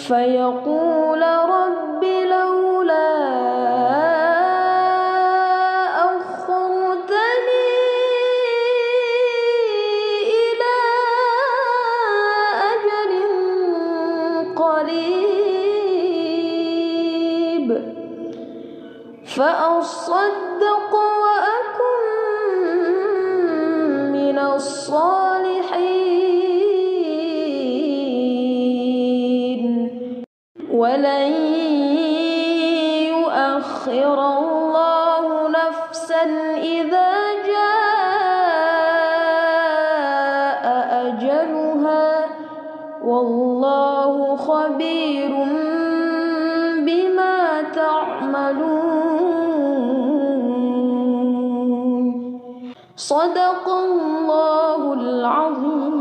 فيقول رب لولا أخرتني إلى أجل قريب فأصدق وأكن من الصالحين ولن يؤخر الله نفسا إذا جاء أجلها والله خبير بما تعملون صدق الله العظيم.